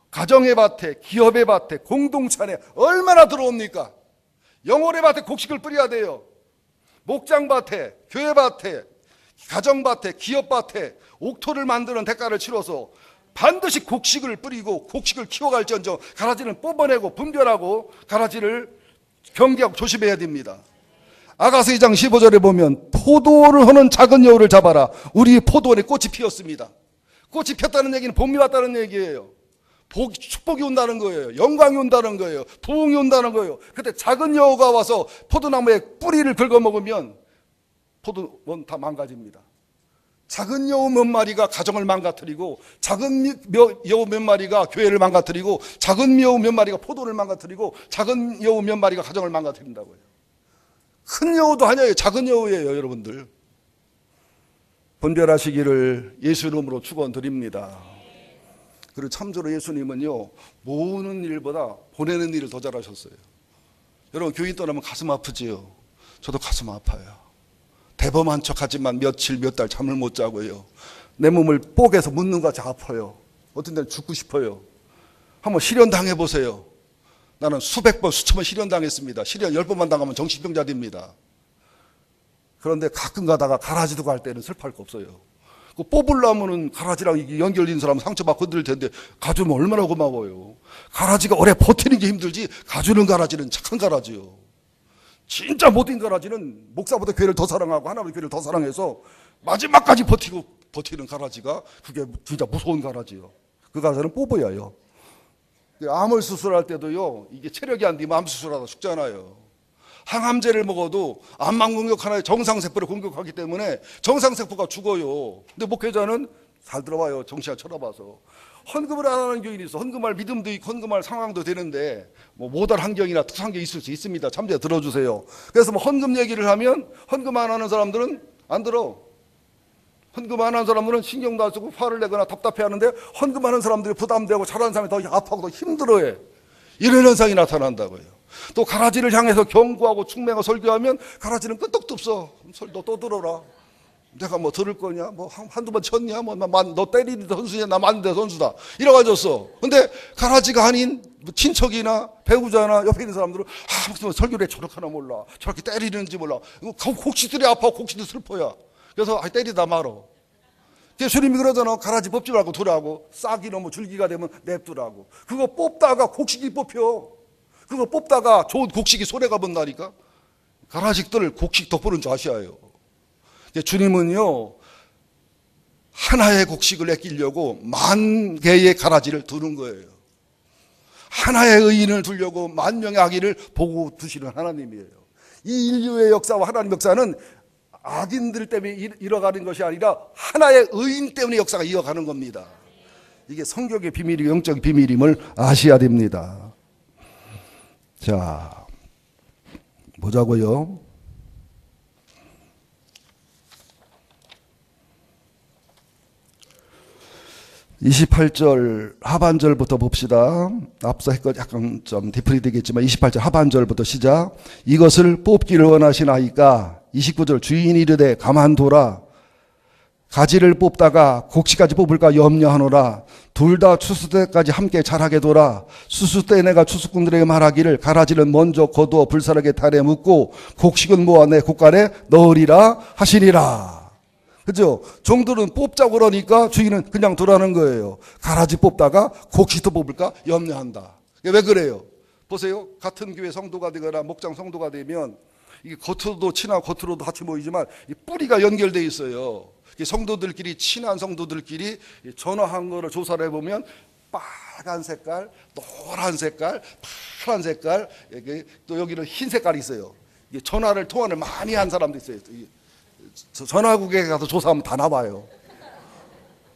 가정의 밭에, 기업의 밭에, 공동체 안에 얼마나 들어옵니까? 영혼의 밭에 곡식을 뿌려야 돼요. 목장 밭에, 교회 밭에, 가정밭에, 기업밭에 옥토를 만드는 대가를 치러서 반드시 곡식을 뿌리고 곡식을 키워갈지언정 가라지는 뽑아내고 분별하고 가라지를 경계하고 조심해야 됩니다. 아가서 2장 15절에 보면 포도를 하는 작은 여우를 잡아라. 우리 포도원에 꽃이 피었습니다. 꽃이 폈다는 얘기는 봄이 왔다는 얘기예요. 축복이 온다는 거예요. 영광이 온다는 거예요. 부흥이 온다는 거예요. 그때 작은 여우가 와서 포도나무에 뿌리를 긁어먹으면 포도원 다 망가집니다. 작은 여우 몇 마리가 가정을 망가뜨리고, 작은 여우 몇 마리가 교회를 망가뜨리고, 작은 여우 몇 마리가 포도를 망가뜨리고, 작은 여우 몇 마리가 가정을 망가뜨린다고요. 큰 여우도 아니에요. 작은 여우예요, 여러분들. 분별하시기를 예수 이름으로 축원드립니다. 그리고 참조로 예수님은요, 모으는 일보다 보내는 일을 더 잘하셨어요. 여러분, 교인 떠나면 가슴 아프지요. 저도 가슴 아파요. 대범한 척하지만 며칠 몇 달 잠을 못 자고요. 내 몸을 뽀개서 묻는 것 같이 아파요. 어떤 때는 죽고 싶어요. 한번 실현 당해보세요. 나는 수백 번 수천 번 실현 당했습니다. 실현 10번만 당하면 정신병자 됩니다. 그런데 가끔 가다가 가라지도 갈 때는 슬퍼할 거 없어요. 그 뽑으려면은 가라지랑 연결된 사람은 상처받고 흔들 텐데 가주면 얼마나 고마워요. 가라지가 오래 버티는 게 힘들지 가주는 가라지는 착한 가라지요. 진짜 못된 가라지는 목사보다 교회를 더 사랑하고 하나님의 교회를 더 사랑해서 마지막까지 버티는 가라지가 그게 진짜 무서운 가라지요. 그 가라지는 뽑아야 해요. 암을 수술할 때도요, 이게 체력이 안 되면 암 수술하다 죽잖아요. 항암제를 먹어도 암만 공격하나요? 정상세포를 공격하기 때문에 정상세포가 죽어요. 근데 목회자는 잘 들어봐요. 정신을 쳐다봐서. 헌금을 안 하는 교인이 있어. 헌금할 믿음도 있고 헌금할 상황도 되는데 뭐 모달 환경이나 특수환경이 있을 수 있습니다. 참조해 들어주세요. 그래서 뭐 헌금 얘기를 하면 헌금 안 하는 사람들은 안 들어. 헌금 안 하는 사람들은 신경도 안 쓰고 화를 내거나 답답해하는데 헌금하는 사람들이 부담되고 잘하는 사람이 더 아파하고 더 힘들어해. 이런 현상이 나타난다고요. 또 가라지를 향해서 경고하고 충맹하고 설교하면 가라지는 끄떡도 없어. 너 또 들어라. 내가 뭐 들을 거냐? 뭐 한두 번 쳤냐? 뭐 너 때리는 선수냐? 나 맞는데 선수다. 이래가졌어. 근데 가라지가 아닌 친척이나 배우자나 옆에 있는 사람들은 무슨 설교를 해 저렇게 하나 몰라. 저렇게 때리는지 몰라. 곡식들이 아파. 곡식도 슬퍼야. 그래서 때리다 말어. 예수님이 그러잖아. 가라지 뽑지 말고 두라고. 싹이 너무 줄기가 되면 냅두라고. 그거 뽑다가 곡식이 뽑혀. 그거 뽑다가 좋은 곡식이 손해가 본다니까. 가라지들 곡식 덮어놓은 줄 아셔야요. 주님은요, 하나의 곡식을 아끼려고 만 개의 가라지를 두는 거예요. 하나의 의인을 두려고 만 명의 악인을 보고 두시는 하나님이에요. 이 인류의 역사와 하나님 역사는 악인들 때문에 이어가는 것이 아니라 하나의 의인 때문에 역사가 이어가는 겁니다. 이게 성경의 비밀이고 영적 비밀임을 아셔야 됩니다. 자, 보자고요. 28절 하반절부터 봅시다. 앞서 했거든 약간 좀 디프리 되겠지만 28절 하반절부터 시작. 이것을 뽑기를 원하시나이까 29절 주인이 이르되 가만둬라. 가지를 뽑다가 곡식까지 뽑을까 염려하노라. 둘 다 추수 때까지 함께 자라게 둬라. 추수 때 내가 추수꾼들에게 말하기를 가라지는 먼저 거두어 불사르게 달에 묻고 곡식은 모아 내 곡간에 넣으리라 하시니라. 그죠? 종들은 뽑자고 그러니까 주인은 그냥 두라는 거예요. 가라지 뽑다가 곡식도 뽑을까 염려한다. 왜 그래요? 보세요. 같은 교회 성도가 되거나 목장 성도가 되면 이게 겉으로도 친하고 겉으로도 같이 보이지만 이 뿌리가 연결되어 있어요. 성도들끼리 친한 성도들끼리 전화한 거를 조사를 해보면 빨간 색깔, 노란 색깔, 파란 색깔, 또 여기는 흰 색깔이 있어요. 전화를 통화를 많이 한 사람도 있어요. 전화국에 가서 조사하면 다 나와요.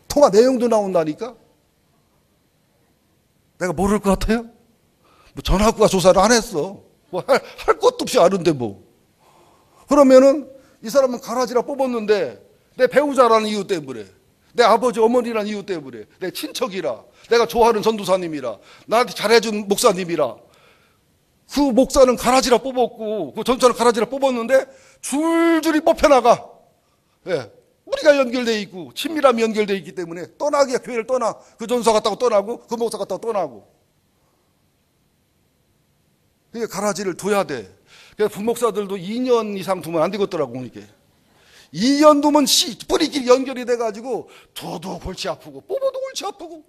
통화 내용도 나온다니까? 내가 모를 것 같아요? 뭐 전화국가 조사를 안 했어. 뭐 할 것도 없이 아는데 뭐. 그러면은 이 사람은 가라지라 뽑았는데 내 배우자라는 이유 때문에, 내 아버지 어머니라는 이유 때문에, 내 친척이라, 내가 좋아하는 전도사님이라, 나한테 잘해준 목사님이라, 그 목사는 가라지라 뽑았고 그 전도사는 가라지라 뽑았는데 줄줄이 뽑혀나가. 예, 우리가 연결되어 있고 친밀함이 연결되어 있기 때문에 떠나기야 교회를 떠나. 그 전도사 갔다고 떠나고 그 목사 갔다고 떠나고. 이게 가라지를 둬야 돼. 그래서 부목사들도 2년 이상 두면 안 되겠더라고. 이게 2년 두면 뿌리끼리 연결이 돼가지고 둬도 골치 아프고 뽑아도 골치 아프고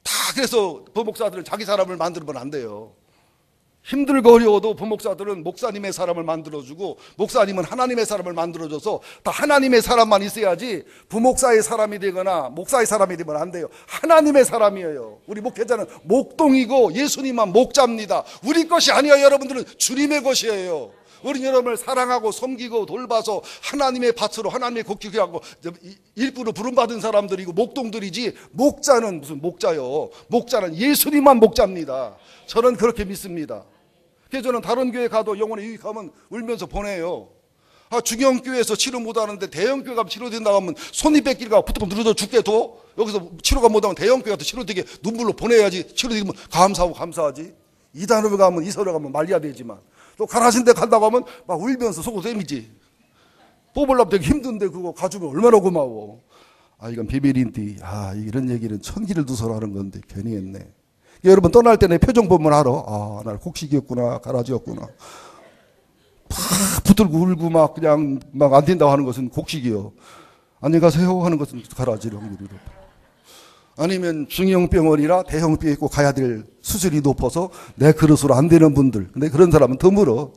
다. 그래서 부목사들은 자기 사람을 만들면 안 돼요. 힘들고 어려워도 부목사들은 목사님의 사람을 만들어주고 목사님은 하나님의 사람을 만들어줘서 다 하나님의 사람만 있어야지 부목사의 사람이 되거나 목사의 사람이 되면 안 돼요. 하나님의 사람이에요. 우리 목회자는 목동이고 예수님만 목자입니다. 우리 것이 아니에요. 여러분들은 주님의 것이에요. 우리 여러분을 사랑하고 섬기고 돌봐서 하나님의 밭으로 하나님의 곡기게 하고 일부러 부름받은 사람들이고 목동들이지, 목자는 무슨 목자요. 목자는 예수님만 목자입니다. 저는 그렇게 믿습니다. 그래서 저는 다른 교회 가도 영혼에 유익하면 울면서 보내요. 중형교회에서 치료 못하는데 대형교회 가면 치료된다고 하면 손이 뺏길까 붙으면 늘어져 죽게도 여기서 치료가 못하면 대형교회 가도 치료되게 눈물로 보내야지. 치료되면 감사하고 감사하지. 이단으로 가면 이서로 가면 말려야 되지만 또 가라신 데 간다고 하면 막 울면서 속옷샘이지. 뽑으려면 되게 힘든데 그거 가지면 얼마나 고마워. 이건 비밀인데 이런 얘기는 천기를 두서로 하는 건데 괜히 했네. 여러분 떠날 때 내 표정 보면 알아. 날 곡식이었구나, 가라지였구나. 팍 붙들고 울고 막 그냥 막 안 된다고 하는 것은 곡식이요. 안녕히 가세요 하는 것은 가라지로 확률이 높아. 아니면 중형병원이나 대형병에 있고 가야 될 수술이 높아서 내 그릇으로 안 되는 분들. 근데 그런 사람은 드물어.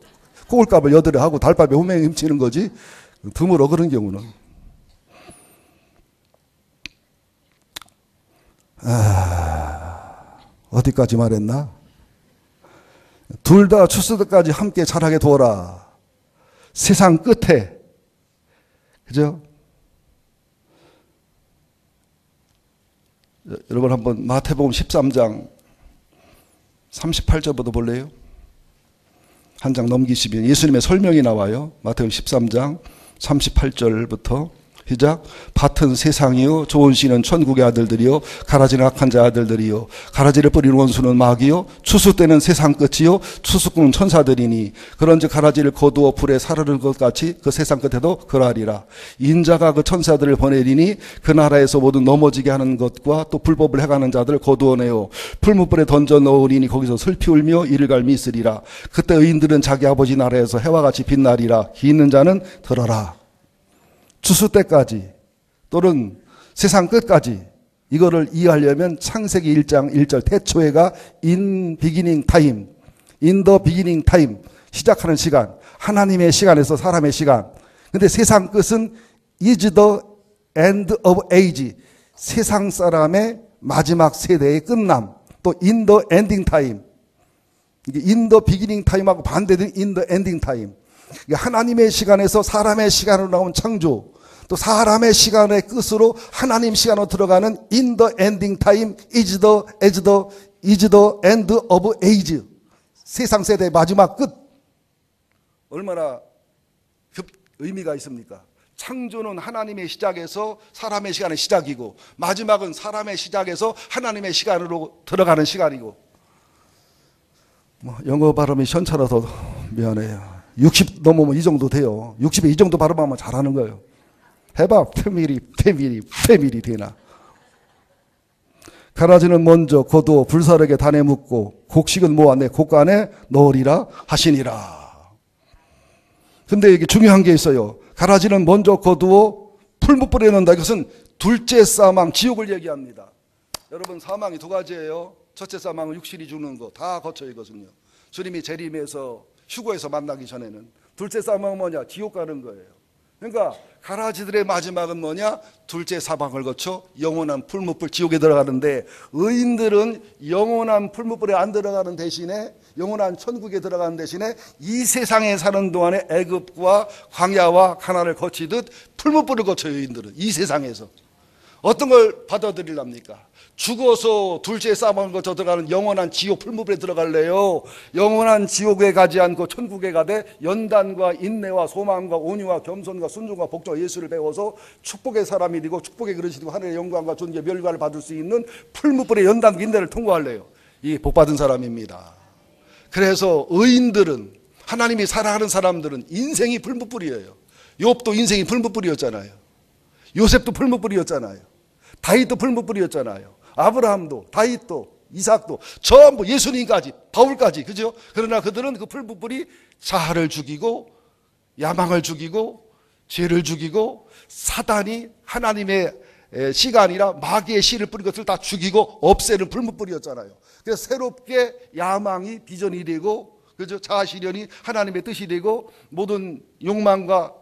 꼬울값을 여드레 하고 달밥에 호맹이 훔치는 거지. 드물어 그런 경우는. 어디까지 말했나? 둘 다 추수 때까지 함께 자라게 두어라. 세상 끝에. 그죠? 여러분 한번 마태복음 13장 38절부터 볼래요? 한 장 넘기시면 예수님의 설명이 나와요. 마태복음 13장 38절부터 시작. 밭은 세상이요 좋은 씨는 천국의 아들들이요 가라지는 악한 자 아들들이요 가라지를 뿌리는 원수는 마귀요 추수 때는 세상 끝이요 추수꾼은 천사들이니 그런즉 가라지를 거두어 불에 사르는 것 같이 그 세상 끝에도 그러하리라. 인자가 그 천사들을 보내리니 그 나라에서 모든 넘어지게 하는 것과 또 불법을 행하는 자들을 거두어내어 풀무불에 던져 넣으리니 거기서 슬피 울며 이를 갈미 있으리라. 그때 의인들은 자기 아버지 나라에서 해와 같이 빛나리라. 기 있는 자는 들어라. 추수 때까지 또는 세상 끝까지 이거를 이해하려면 창세기 1장 1절 태초에가 in beginning time, in the beginning time 시작하는 시간, 하나님의 시간에서 사람의 시간. 근데 세상 끝은 is the end of age, 세상 사람의 마지막 세대의 끝남. 또 in the ending time, 이게 in the beginning time하고 반대된 in the ending time. 하나님의 시간에서 사람의 시간으로 나온 창조, 또 사람의 시간의 끝으로 하나님 시간으로 들어가는 in the ending time is the end of age. 세상 세대의 마지막 끝. 얼마나 의미가 있습니까? 창조는 하나님의 시작에서 사람의 시간의 시작이고, 마지막은 사람의 시작에서 하나님의 시간으로 들어가는 시간이고. 영어 발음이 현차라서 미안해요. 60 넘으면 이 정도 돼요. 60에 이 정도 발음하면 잘하는 거예요. 해봐. 패밀리 되나. 가라지는 먼저 거두어 불사르게 단에 묻고 곡식은 모아 내 곡간에 넣으리라 하시니라. 근데 이게 중요한 게 있어요. 가라지는 먼저 거두어 풀무불에 넣는다. 이것은 둘째 사망, 지옥을 얘기합니다. 여러분, 사망이 두 가지예요. 첫째 사망은 육신이 죽는 거 다 거쳐 이거든요. 주님이 재림에서 휴거에서 만나기 전에는. 둘째 사망은 뭐냐? 지옥 가는 거예요. 그러니까 가라지들의 마지막은 뭐냐? 둘째 사망을 거쳐 영원한 풀무불 지옥에 들어가는데, 의인들은 영원한 풀무불에 안 들어가는 대신에, 영원한 천국에 들어가는 대신에 이 세상에 사는 동안에 애굽과 광야와 가나안을 거치듯 풀무불을 거쳐요. 의인들은 이 세상에서 어떤 걸 받아들이랍니까? 죽어서 둘째 사망을 거쳐 들어가는 영원한 지옥 풀무불에 들어갈래요? 영원한 지옥에 가지 않고 천국에 가되 연단과 인내와 소망과 온유와 겸손과 순종과 복종과 예수를 배워서 축복의 사람이 되고 축복의 그릇이 되고 하늘의 영광과 존귀의 멸관을 받을 수 있는 풀무불의 연단과 인내를 통과할래요. 이게 복받은 사람입니다. 그래서 의인들은, 하나님이 사랑하는 사람들은 인생이 풀무불이에요. 욥도 인생이 풀무불이었잖아요. 요셉도 풀무불이었잖아요. 다윗도 풀무불이었잖아요. 아브라함도, 다윗도, 이삭도, 전부 예수님까지, 바울까지, 그죠? 그러나 그들은 그 풀무불이 자아를 죽이고, 야망을 죽이고, 죄를 죽이고, 사단이 하나님의 씨가 아니라 마귀의 씨를 뿌린 것을 다 죽이고 없애는 풀무불이었잖아요. 그래서 새롭게 야망이 비전이 되고, 그죠? 자아실현이 하나님의 뜻이 되고, 모든 욕망과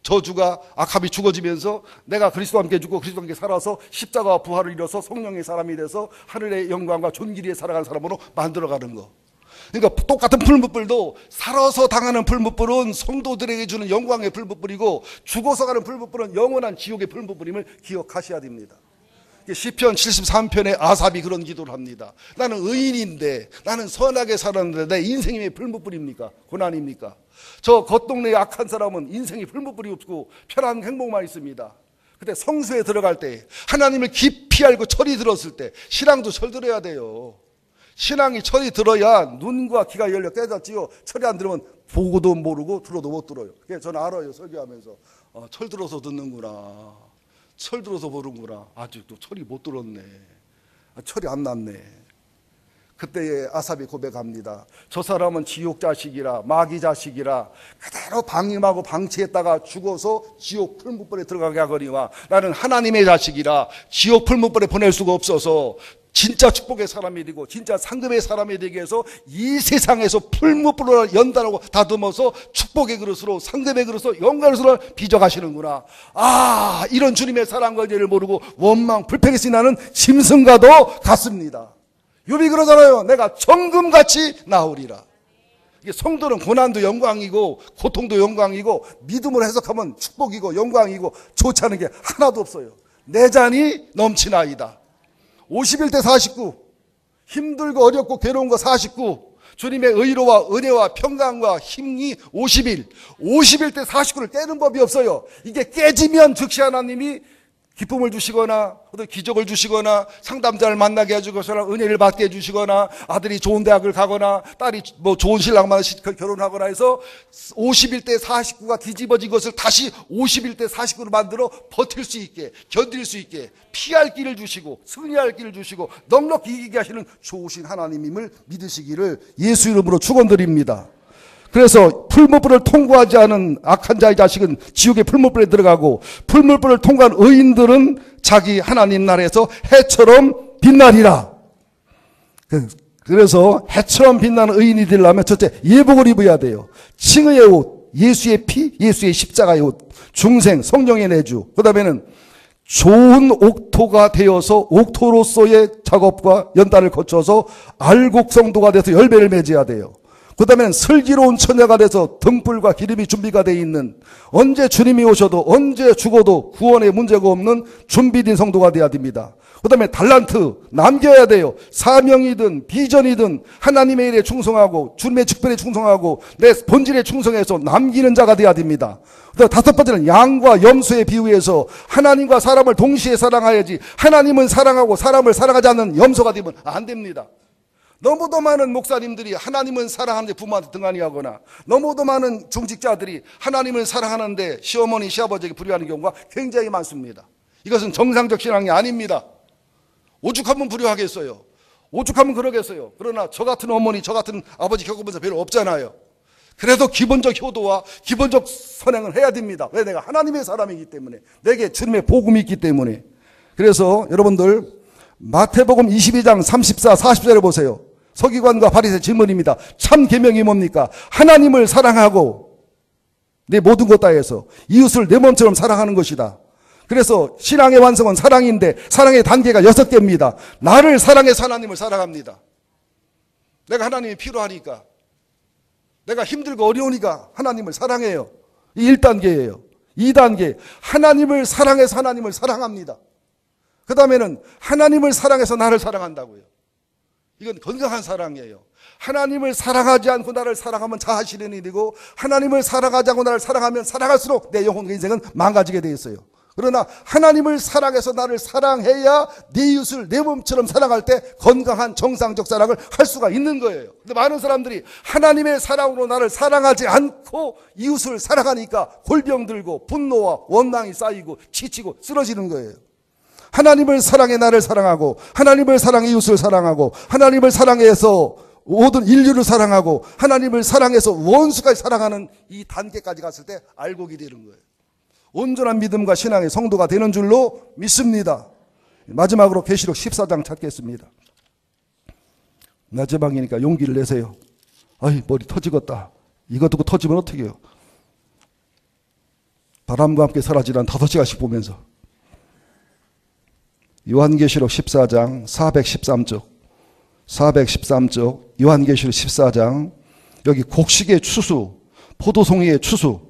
저주가 악함이 죽어지면서 내가 그리스도와 함께 죽고 그리스도와 함께 살아서 십자가와 부활을 이뤄서 성령의 사람이 돼서 하늘의 영광과 존귀리에 살아가는 사람으로 만들어가는 거. 그러니까 똑같은 풀무불도 살아서 당하는 풀무불은 성도들에게 주는 영광의 풀무불이고, 죽어서 가는 풀무불은 영원한 지옥의 풀무불임을 기억하셔야 됩니다. 시편 73편에 아삽이 그런 기도를 합니다. 나는 의인인데, 나는 선하게 살았는데 내 인생이 왜 풀무불입니까? 고난입니까? 저 겉동네에 악한 사람은 인생이 풀무불이 없고 편한 행복만 있습니다. 그때 성수에 들어갈 때, 하나님을 깊이 알고 철이 들었을 때, 신앙도 철들어야 돼요. 신앙이 철이 들어야 눈과 귀가 열려 깨닫지요. 철이 안 들으면 보고도 모르고 들어도 못 들어요. 그래서 저는 알아요. 설교하면서 철 들어서 듣는구나, 철 들어서 보는구나. 아직도 철이 못 들었네, 철이 안 났네. 그때에 아삽이 고백합니다. 저 사람은 지옥 자식이라, 마귀 자식이라 그대로 방임하고 방치했다가 죽어서 지옥 풀무불에 들어가게 하거니와, 나는 하나님의 자식이라 지옥 풀무불에 보낼 수가 없어서 진짜 축복의 사람이 되고 진짜 상급의 사람이 되기 위해서 이 세상에서 풀무불을 연단하고 다듬어서 축복의 그릇으로, 상급의 그릇으로, 영광의 그릇으로 빚어가시는구나. 아, 이런 주님의 사랑과 은혜를 모르고 원망 불평했으니 나는 짐승과도 같습니다. 욥이 그러잖아요. 내가 정금같이 나오리라. 이게 성도는 고난도 영광이고 고통도 영광이고, 믿음으로 해석하면 축복이고 영광이고 좋지 않은 게 하나도 없어요. 내 잔이 넘치나이다. 51대 49, 힘들고 어렵고 괴로운 거 49, 주님의 의로와 은혜와 평강과 힘이 50일, 51대 49를 깨는 법이 없어요. 이게 깨지면 즉시 하나님이 기쁨을 주시거나 어떤 기적을 주시거나 상담자를 만나게 해주거나 은혜를 받게 해주시거나 아들이 좋은 대학을 가거나 딸이 뭐 좋은 신랑만 결혼하거나 해서 51대 49가 뒤집어진 것을 다시 51대 49로 만들어 버틸 수 있게, 견딜 수 있게 피할 길을 주시고 승리할 길을 주시고 넉넉히 이기게 하시는 좋으신 하나님임을 믿으시기를 예수 이름으로 축원드립니다. 그래서 풀무불을 통과하지 않은 악한 자의 자식은 지옥의 풀무불에 들어가고, 풀무불을 통과한 의인들은 자기 하나님 나라에서 해처럼 빛나리라. 그래서 해처럼 빛나는 의인이 되려면 첫째, 예복을 입어야 돼요. 칭의의 옷, 예수의 피, 예수의 십자가의 옷, 중생, 성령의 내주. 그 다음에는 좋은 옥토가 되어서 옥토로서의 작업과 연단을 거쳐서 알곡성도가 돼서 열매를 맺어야 돼요. 그 다음에는 슬기로운 처녀가 돼서 등불과 기름이 준비가 되어 있는, 언제 주님이 오셔도 언제 죽어도 구원에 문제가 없는 준비된 성도가 되어야 됩니다. 그 다음에 달란트 남겨야 돼요. 사명이든 비전이든 하나님의 일에 충성하고 주님의 직분에 충성하고 내 본질에 충성해서 남기는 자가 되어야 됩니다. 그다음 다섯 번째는 양과 염소에 비유해서 하나님과 사람을 동시에 사랑해야지, 하나님은 사랑하고 사람을 사랑하지 않는 염소가 되면 안 됩니다. 너무도 많은 목사님들이 하나님은 사랑하는데 부모한테 등한히하거나, 너무도 많은 중직자들이 하나님을 사랑하는데 시어머니 시아버지에게 불효하는 경우가 굉장히 많습니다. 이것은 정상적 신앙이 아닙니다. 오죽하면 불효하겠어요. 오죽하면 그러겠어요. 그러나 저 같은 어머니, 저 같은 아버지 겪어본 사 별로 없잖아요. 그래도 기본적 효도와 기본적 선행을 해야 됩니다. 왜? 내가 하나님의 사람이기 때문에, 내게 주님의 복음이 있기 때문에. 그래서 여러분들 마태복음 22장 34, 40절에 보세요. 서기관과 바리새 질문입니다. 참 계명이 뭡니까? 하나님을 사랑하고 내 모든 것 다해서 이웃을 내 몸처럼 사랑하는 것이다. 그래서 신앙의 완성은 사랑인데 사랑의 단계가 6개입니다. 나를 사랑해서 하나님을 사랑합니다. 내가 하나님이 필요하니까, 내가 힘들고 어려우니까 하나님을 사랑해요. 이 1단계예요. 2단계, 하나님을 사랑해서 하나님을 사랑합니다. 그 다음에는 하나님을 사랑해서 나를 사랑한다고요. 이건 건강한 사랑이에요. 하나님을 사랑하지 않고 나를 사랑하면 자아실현이 일이고, 하나님을 사랑하지 않고 나를 사랑하면 사랑할수록 내 영혼과 인생은 망가지게 되어 있어요. 그러나 하나님을 사랑해서 나를 사랑해야 내 이웃을 내 몸처럼 사랑할 때 건강한 정상적 사랑을 할 수가 있는 거예요. 근데 많은 사람들이 하나님의 사랑으로 나를 사랑하지 않고 이웃을 사랑하니까 골병 들고 분노와 원망이 쌓이고 지치고 쓰러지는 거예요. 하나님을 사랑해 나를 사랑하고, 하나님을 사랑해 이웃을 사랑하고, 하나님을 사랑해서 모든 인류를 사랑하고, 하나님을 사랑해서 원수까지 사랑하는 이 단계까지 갔을 때 알곡이 되는 거예요. 온전한 믿음과 신앙의 성도가 되는 줄로 믿습니다. 마지막으로 계시록 14장 찾겠습니다. 마지막이니까 용기를 내세요. 아이, 머리 터지겠다. 이거 듣고 터지면 어떻게 해요? 바람과 함께 사라지란 5시간씩 보면서. 요한계시록 14장 413쪽, 413쪽 요한계시록 14장, 여기 곡식의 추수, 포도송이의 추수,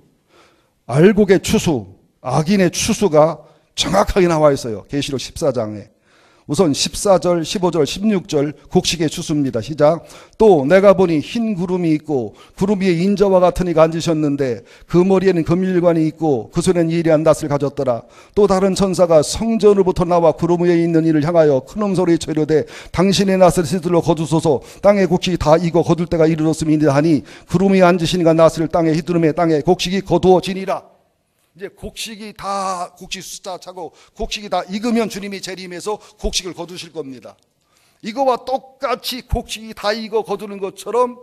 알곡의 추수, 악인의 추수가 정확하게 나와 있어요. 계시록 14장에. 우선 14절, 15절, 16절 곡식의 추수입니다. 시작. 또 내가 보니 흰 구름이 있고 구름 위에 인자와 같은 이가 앉으셨는데 그 머리에는 금일관이 있고 그 손에는 예리한 낫을 가졌더라. 또 다른 천사가 성전으로부터 나와 구름 위에 있는 이를 향하여 큰음소리 쳐이르되 당신의 낫을 시들로 거두소서. 땅에 곡식이 다 익어 거둘 때가 이르렀음이니라 하니 구름 위에 앉으신 이가 낫을 땅에 휘두르매 땅에 곡식이 거두어지니라. 이제 곡식이 다, 곡식 숫자 차고 곡식이 다 익으면 주님이 재림해서 곡식을 거두실 겁니다. 이거와 똑같이 곡식이 다 익어 거두는 것처럼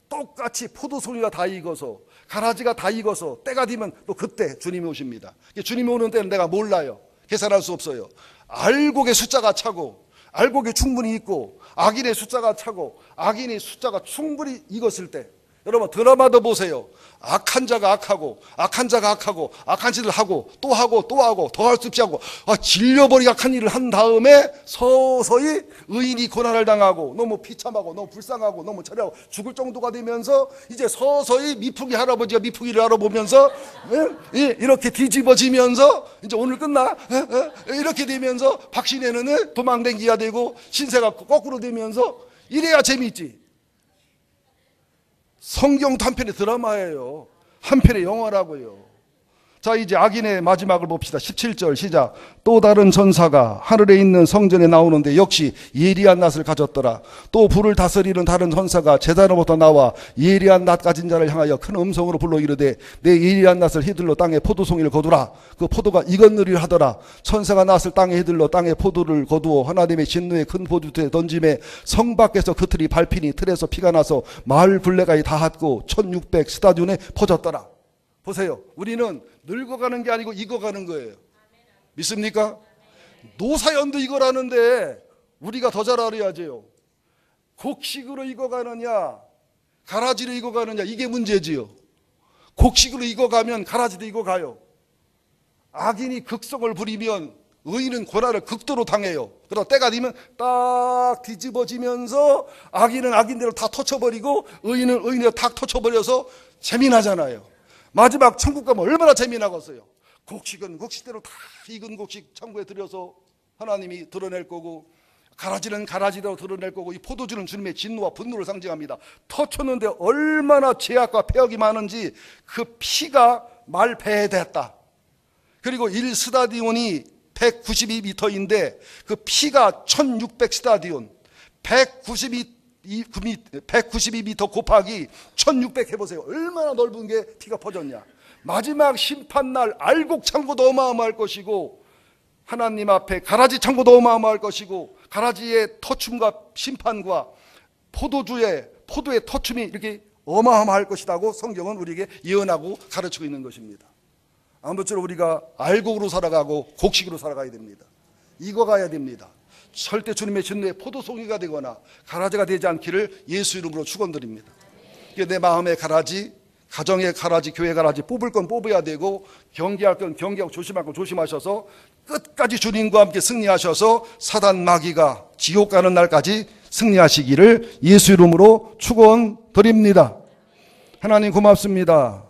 똑같이 포도송이가 다 익어서, 가라지가 다 익어서 때가 되면 또 그때 주님이 오십니다. 주님이 오는 때는 내가 몰라요. 계산할 수 없어요. 알곡의 숫자가 차고 알곡이 충분히 익고 악인의 숫자가 차고 악인의 숫자가 충분히 익었을 때, 여러분 드라마도 보세요. 악한 자가 악하고 악한 자가 악하고 악한 짓을 하고 또 하고 또 하고 더할 수 없이 하고 질려버리게 악한 일을 한 다음에 서서히 의인이 고난을 당하고 너무 비참하고 너무 불쌍하고 너무 차려하고 죽을 정도가 되면서 이제 서서히 미풍이 할아버지가 미풍이를 알아보면서 이렇게 뒤집어지면서 이제 오늘 끝나? 이렇게 되면서 박신혜는 도망댕기가 되고 신세가 거꾸로 되면서 이래야 재미있지. 성경도 한편의 드라마예요. 한편의 영화라고요. 자, 이제 악인의 마지막을 봅시다. 17절 시작. 또 다른 전사가 하늘에 있는 성전에 나오는데 역시 예리한 낫을 가졌더라. 또 불을 다스리는 다른 전사가 제단으로부터 나와 예리한 낫 가진 자를 향하여 큰 음성으로 불러 이르되 내 예리한 낫을 휘둘러 땅에 포도송이를 거두라. 그 포도가 익었느리라 하더라. 천사가 낫을 땅에 휘둘러 땅에 포도를 거두어 하나님의 진노의 큰 포도틀에 던짐에 성 밖에서 그 틀이 밟히니 틀에서 피가 나서 마을 굴레가 닿았고 1600 스타디온에 퍼졌더라. 보세요. 우리는 늙어가는 게 아니고 익어가는 거예요. 믿습니까? 노사연도 익어가는데 우리가 더 잘 알아야죠. 곡식으로 익어가느냐 가라지로 익어가느냐, 이게 문제지요. 곡식으로 익어가면 가라지도 익어가요. 악인이 극성을 부리면 의인은 고난을 극도로 당해요. 그러다 때가 되면 딱 뒤집어지면서 악인은 악인대로 다 터쳐버리고 의인은 의인대로 다 터쳐버려서 재미나잖아요. 마지막 천국 가면 얼마나 재미나겠어요. 곡식은 곡식대로 다 익은 곡식 천국에 들여서 하나님이 드러낼 거고, 가라지는 가라지대로 드러낼 거고, 이 포도주는 주님의 진노와 분노를 상징합니다. 터쳤는데 얼마나 죄악과 폐역이 많은지 그 피가 말배에 됐다. 그리고 1스타디온이 192m인데 그 피가 1600스타디온, 192m 곱하기 1600 해보세요. 얼마나 넓은 게 피가 퍼졌냐. 마지막 심판날 알곡 창고도 어마어마할 것이고, 하나님 앞에 가라지 창고도 어마어마할 것이고, 가라지의 터춤과 심판과 포도의 터춤이 이렇게 어마어마할 것이라고 성경은 우리에게 예언하고 가르치고 있는 것입니다. 아무쪼록 우리가 알곡으로 살아가고 곡식으로 살아가야 됩니다. 익어가야 됩니다. 절대 주님의 진노의 포도송이가 되거나 가라지가 되지 않기를 예수 이름으로 축원드립니다. 내 마음의 가라지, 가정의 가라지, 교회 가라지 뽑을 건 뽑아야 되고, 경계할 건 경계하고 조심할 건 조심하셔서 끝까지 주님과 함께 승리하셔서 사단 마귀가 지옥 가는 날까지 승리하시기를 예수 이름으로 축원드립니다. 하나님 고맙습니다.